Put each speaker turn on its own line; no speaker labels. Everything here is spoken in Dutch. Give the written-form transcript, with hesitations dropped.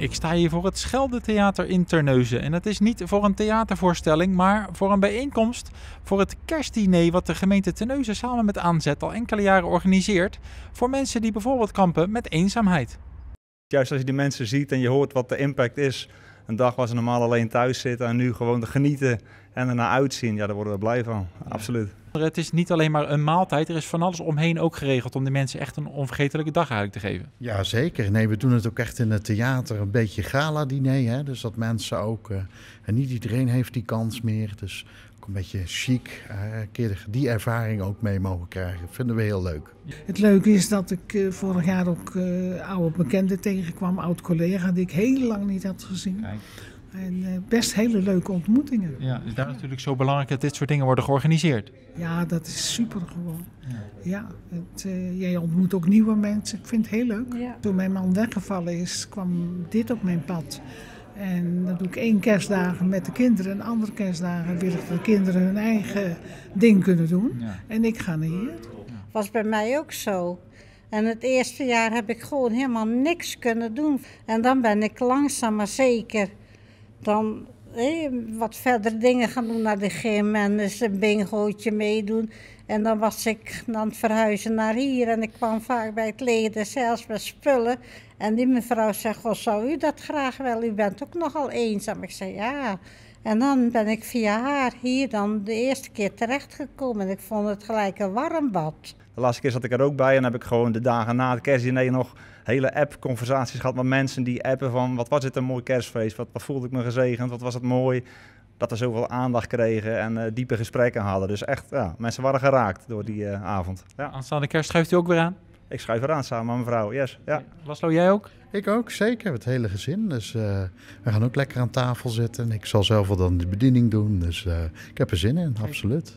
Ik sta hier voor het Scheldetheater in Terneuzen. En dat is niet voor een theatervoorstelling, maar voor een bijeenkomst voor het kerstdiner wat de gemeente Terneuzen samen met Aanzet al enkele jaren organiseert voor mensen die bijvoorbeeld kampen met eenzaamheid.
Juist als je die mensen ziet en je hoort wat de impact is, een dag waar ze normaal alleen thuis zitten en nu gewoon te genieten en ernaar uitzien, ja, daar worden we blij van, absoluut.
Het is niet alleen maar een maaltijd, er is van alles omheen ook geregeld om de mensen echt een onvergetelijke dag eigenlijk te geven.
Ja, zeker. Nee, we doen het ook echt in het theater, een beetje gala-diner. Hè? Dus dat mensen ook, en niet iedereen heeft die kans meer. Dus ook een beetje chic, een keer die ervaring ook mee mogen krijgen. Dat vinden we heel leuk.
Het leuke is dat ik vorig jaar ook oude bekenden tegenkwam, oud-collega die ik heel lang niet had gezien.
Kijk.
En best hele leuke ontmoetingen.
Ja, dus daar is natuurlijk zo belangrijk dat dit soort dingen worden georganiseerd.
Ja, dat is super gewoon. Ja, jij ontmoet ook nieuwe mensen. Ik vind het heel leuk.
Ja.
Toen mijn man weggevallen is, kwam dit op mijn pad. En dan doe ik 1 kerstdagen met de kinderen en andere kerstdagen willen de kinderen hun eigen ding kunnen doen.
Ja.
En ik ga naar hier.
Was bij mij ook zo. En het eerste jaar heb ik gewoon helemaal niks kunnen doen. En dan ben ik langzaam maar zeker dan wat verder dingen gaan doen naar de gym en eens een bingootje meedoen. En dan was ik aan het verhuizen naar hier en ik kwam vaak bij het leden, zelfs met spullen. En die mevrouw zegt, goh, zou u dat graag wel? U bent ook nogal eenzaam. Ik zei, ja. En dan ben ik via haar hier dan de eerste keer terechtgekomen. En ik vond het gelijk een warm bad.
De laatste keer zat ik er ook bij en heb ik gewoon de dagen na het kerstdiner nog hele app-conversaties gehad met mensen die appen van wat was het een mooi kerstfeest, wat voelde ik me gezegend, wat was het mooi. Dat we zoveel aandacht kregen en diepe gesprekken hadden. Dus echt, ja, mensen waren geraakt door die avond. Ja.
Aanstaande kerst schuift u ook weer aan?
Ik schuif eraan samen met mijn vrouw, yes. Ja.
Laszlo, jij ook?
Ik ook, zeker. Het hele gezin. Dus we gaan ook lekker aan tafel zitten. En ik zal zelf wel dan de bediening doen. Dus ik heb er zin in, absoluut.